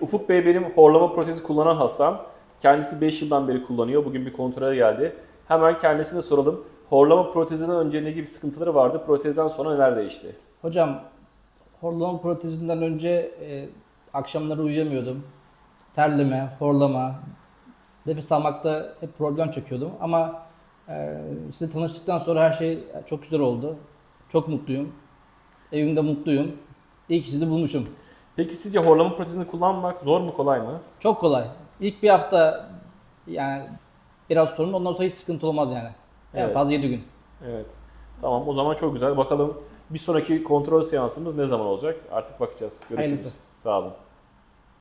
Ufuk Bey benim horlama protezi kullanan hastam. Kendisi 5 yıldan beri kullanıyor. Bugün bir kontrole geldi. Hemen kendisine soralım. Horlama protezinden önce ne gibi sıkıntıları vardı? Protezden sonra neler değişti? Hocam, horlama protezinden önce akşamları uyuyamıyordum. Terleme, horlama, nefes almakta hep problem çekiyordum. Ama size tanıştıktan sonra her şey çok güzel oldu. Çok mutluyum. Evimde mutluyum. İyi ki sizi bulmuşum. Peki sizce horlama protezini kullanmak zor mu kolay mı? Çok kolay. İlk bir hafta yani biraz sorun, ondan sonra hiç sıkıntı olmaz yani. En Evet. fazla 7 gün. Evet. Tamam o zaman çok güzel. Bakalım bir sonraki kontrol seansımız ne zaman olacak? Artık bakacağız. Görüşürüz. Hayırlısı. Sağ olun.